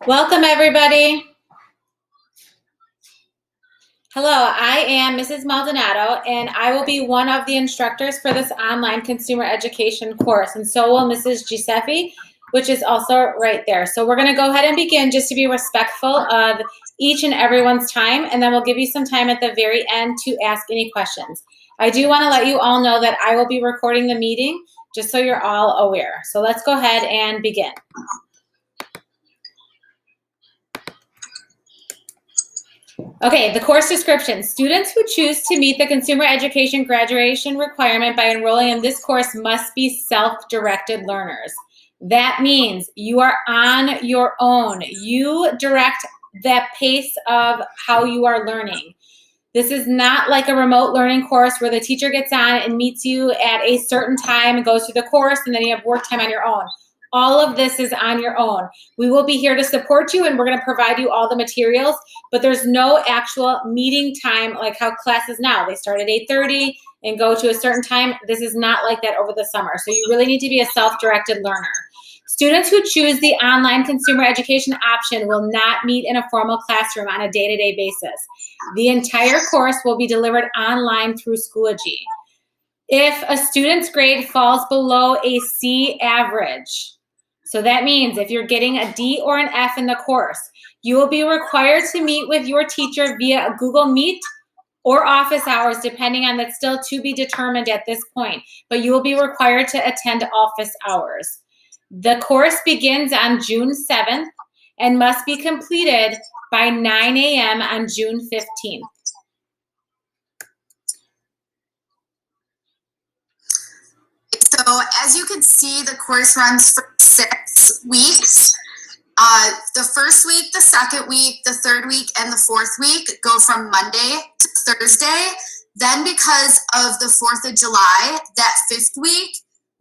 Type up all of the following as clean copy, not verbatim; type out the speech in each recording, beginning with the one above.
Welcome, everybody. Hello, I am Mrs. Maldonado, and I will be one of the instructors for this online consumer education course, and so will Mrs. Giuseppe, which is also right there. So we're going to go ahead and begin just to be respectful of each and everyone's time, and then we'll give you some time at the very end to ask any questions. I do want to let you all know that I will be recording the meeting, just so you're all aware. So let's go ahead and begin. Okay, the course description. Students who choose to meet the consumer education graduation requirement by enrolling in this course must be self-directed learners. That means you are on your own. You direct the pace of how you are learning. This is not like a remote learning course where the teacher gets on and meets you at a certain time and goes through the course, and then you have work time on your own. All of this is on your own. We will be here to support you, and we're going to provide you all the materials, but there's no actual meeting time like how classes now. They start at 8:30 and go to a certain time. This is not like that over the summer. So you really need to be a self-directed learner. Students who choose the online consumer education option will not meet in a formal classroom on a day-to-day basis. The entire course will be delivered online through Schoology. If a student's grade falls below a C average, so that means if you're getting a D or an F in the course, you will be required to meet with your teacher via Google Meet or office hours, depending on that's still to be determined at this point, but you will be required to attend office hours. The course begins on June 7th and must be completed by 9 a.m. on June 15th. So as you can see, the course runs for 6 weeks. The first week, the second week, the third week, and the fourth week go from Monday to Thursday. Then because of the 4th of July, that fifth week,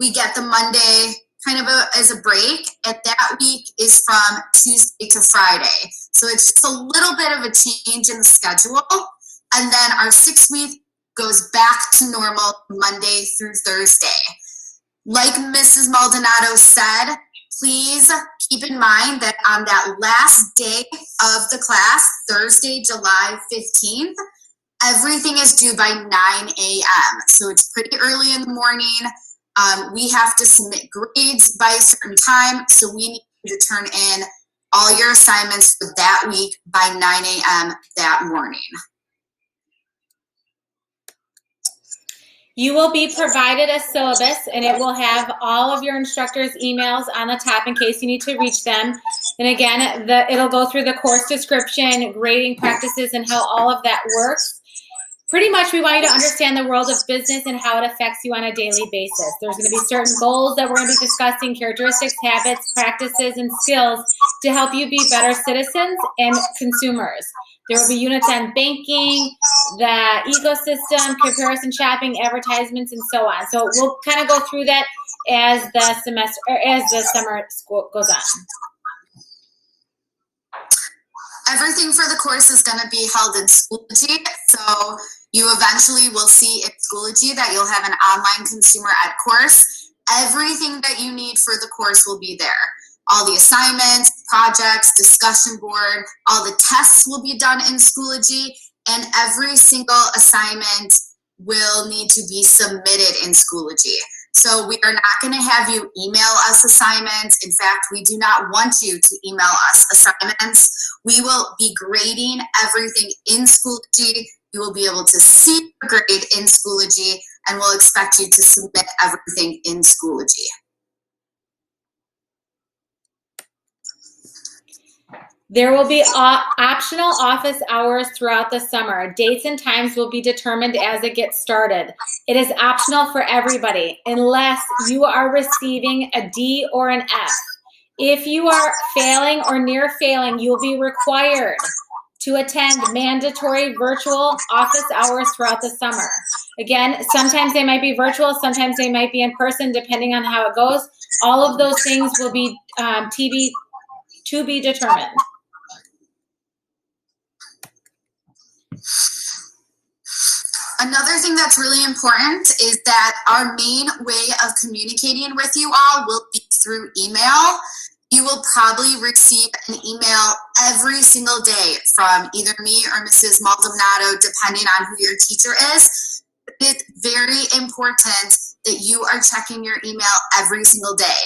we get the Monday kind of as a break. And that week is from Tuesday to Friday. So it's just a little bit of a change in the schedule. And then our 6th week goes back to normal Monday through Thursday. Like Mrs. Maldonado said, please keep in mind that on that last day of the class, Thursday, July 15th, everything is due by 9 a.m. So it's pretty early in the morning. We have to submit grades by a certain time, so we need to turn in all your assignments for that week by 9 a.m. that morning. You will be provided a syllabus, and it will have all of your instructors' emails on the top in case you need to reach them. And again, it'll go through the course description, grading practices, and how all of that works. Pretty much we want you to understand the world of business and how it affects you on a daily basis. There's going to be certain goals that we're going to be discussing, characteristics, habits, practices, and skills to help you be better citizens and consumers. There will be units on banking, the ecosystem, comparison shopping, advertisements, and so on. So we'll kind of go through that as the semester, or as the summer school goes on. Everything for the course is going to be held in Schoology. So you eventually will see in Schoology that you'll have an online consumer ed course. Everything that you need for the course will be there. All the assignments, projects, discussion board, all the tests will be done in Schoology, and every single assignment will need to be submitted in Schoology. So we are not going to have you email us assignments. In fact, we do not want you to email us assignments. We will be grading everything in Schoology. You will be able to see your grade in Schoology, and we'll expect you to submit everything in Schoology. There will be optional office hours throughout the summer. Dates and times will be determined as it gets started. It is optional for everybody unless you are receiving a D or an F. If you are failing or near failing, you'll be required to attend mandatory virtual office hours throughout the summer. Again, sometimes they might be virtual, sometimes they might be in person, depending on how it goes. All of those things will be to be determined. Another thing that's really important is that our main way of communicating with you all will be through email. you will probably receive an email every single day from either me or Mrs. Maldonado, depending on who your teacher is. It's very important that you are checking your email every single day.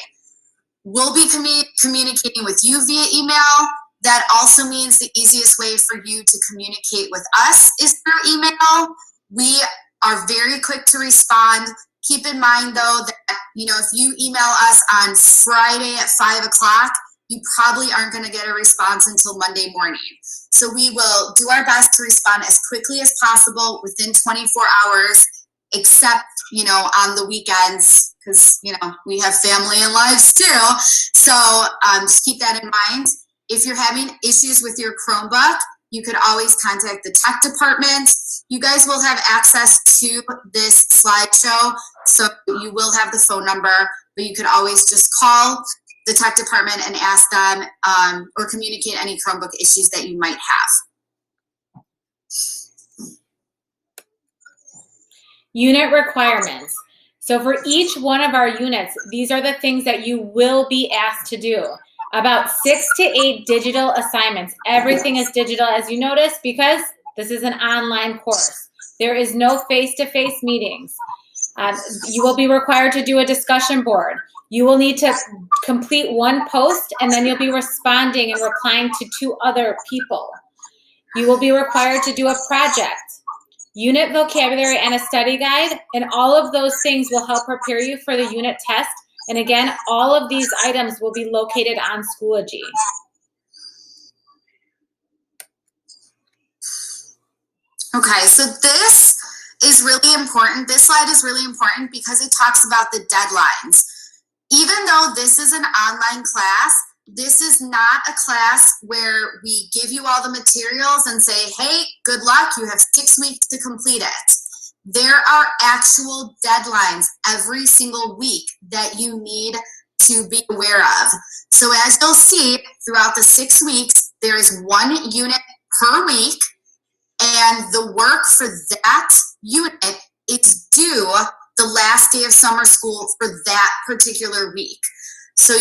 We'll be communicating with you via email. That also means the easiest way for you to communicate with us is through email. We are very quick to respond. Keep in mind though that, if you email us on Friday at 5 o'clock, you probably aren't going to get a response until Monday morning. So we will do our best to respond as quickly as possible within 24 hours, except, on the weekends, because, we have family and lives too. So just keep that in mind. If you're having issues with your Chromebook, you could always contact the tech department. You guys will have access to this slideshow, so you will have the phone number, but you could always just call the tech department and ask them or communicate any Chromebook issues that you might have. Unit requirements. So for each one of our units, these are the things that you will be asked to do. About 6 to 8 digital assignments. Everything is digital, as you notice, because this is an online course. There is no face-to-face meetings. You will be required to do a discussion board. You will need to complete one post, and then you'll be responding and replying to 2 other people. You will be required to do a project, unit vocabulary, and a study guide, and all of those things will help prepare you for the unit test. And again, all of these items will be located on Schoology. Okay, so this is really important. This slide is really important because it talks about the deadlines. Even though this is an online class, this is not a class where we give you all the materials and say, hey, good luck, you have 6 weeks to complete it. There are actual deadlines every single week that you need to be aware of. So as you'll see, throughout the 6 weeks, there is 1 unit per week, and the work for that unit is due the last day of summer school for that particular week. So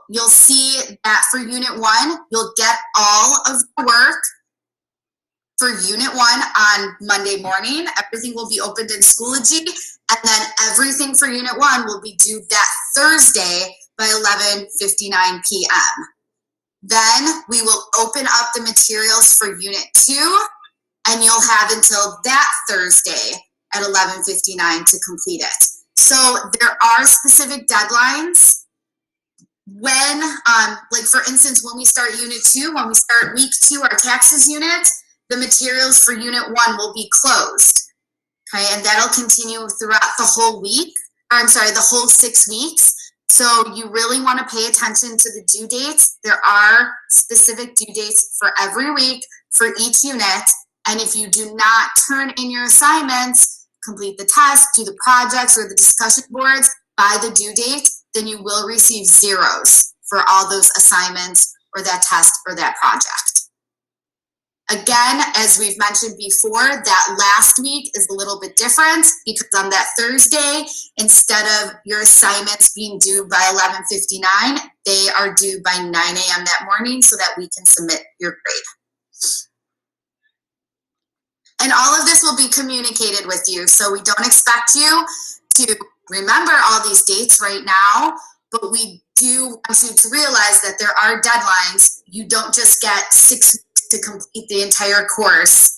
you'll see that for Unit 1, you'll get all of the work for Unit 1 on Monday morning. Everything will be opened in Schoology, and then everything for Unit 1 will be due that Thursday by 11:59 p.m. Then we will open up the materials for Unit 2, and you'll have until that Thursday at 11:59 to complete it. So there are specific deadlines. When, like for instance, when we start Unit 2, when we start Week 2, our taxes unit, the materials for Unit 1 will be closed, okay? And that'll continue throughout the whole week, or I'm sorry, the whole 6 weeks. So you really want to pay attention to the due dates. There are specific due dates for every week for each unit. And if you do not turn in your assignments, complete the test, do the projects or the discussion boards by the due date, then you will receive zeros for all those assignments or that test or that project. Again, as we've mentioned before, that last week is a little bit different because on that Thursday, instead of your assignments being due by 11:59, they are due by 9 a.m. that morning so that we can submit your grade. And all of this will be communicated with you, so we don't expect you to remember all these dates right now, but we do want you to realize that there are deadlines. You don't just get 6 weeks to complete the entire course,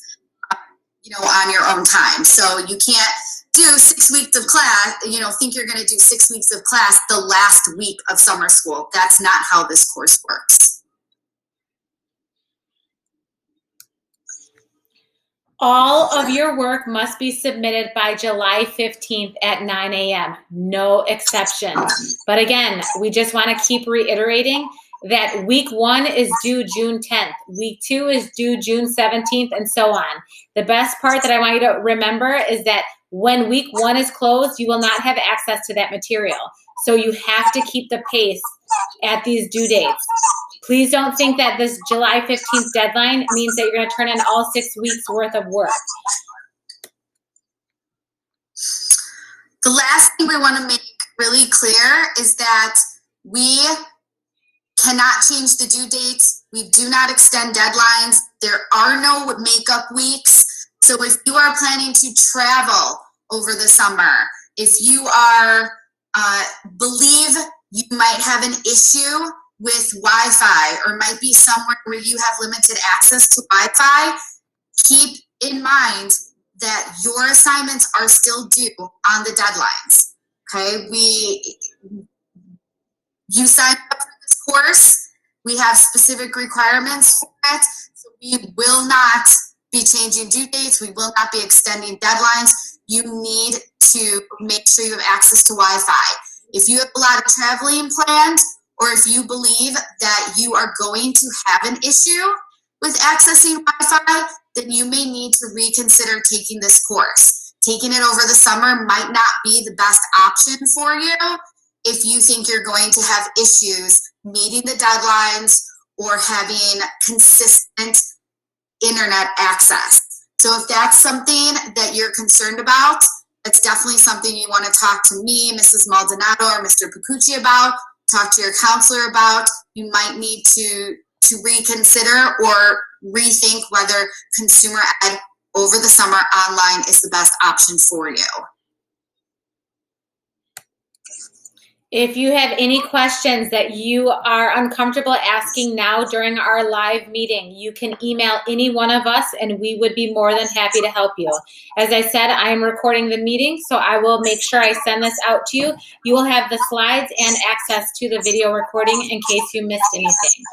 on your own time. So you can't do 6 weeks of class, think you're going to do 6 weeks of class the last week of summer school. That's not how this course works. All of your work must be submitted by July 15th at 9 a.m. No exceptions. But again, we just want to keep reiterating that Week 1 is due June 10th. Week 2 is due June 17th, and so on. The best part that I want you to remember is that when Week 1 is closed, you will not have access to that material. So you have to keep the pace at these due dates. Please don't think that this July 15th deadline means that you're going to turn in all 6 weeks worth of work. The last thing we want to make really clear is that we cannot change the due dates. We do not extend deadlines. There are no makeup weeks. So if you are planning to travel over the summer, if you are believe you might have an issue with Wi-Fi or might be somewhere where you have limited access to Wi-Fi, keep in mind that your assignments are still due on the deadlines. Okay, you signed up for this course. We have specific requirements for it. So we will not be changing due dates. We will not be extending deadlines. You need to make sure you have access to Wi-Fi. If you have a lot of traveling planned, or if you believe that you are going to have an issue with accessing Wi-Fi, then you may need to reconsider taking this course. Taking it over the summer might not be the best option for you if you think you're going to have issues meeting the deadlines or having consistent internet access. So if that's something that you're concerned about, that's definitely something you want to talk to me, Mrs. Maldonado, or Mr. Picucci about, talk to your counselor about. You might need to reconsider or rethink whether consumer ed over the summer online is the best option for you. If you have any questions that you are uncomfortable asking now during our live meeting, you can email any one of us and we would be more than happy to help you. As I said, I am recording the meeting, so I will make sure I send this out to you. You will have the slides and access to the video recording in case you missed anything.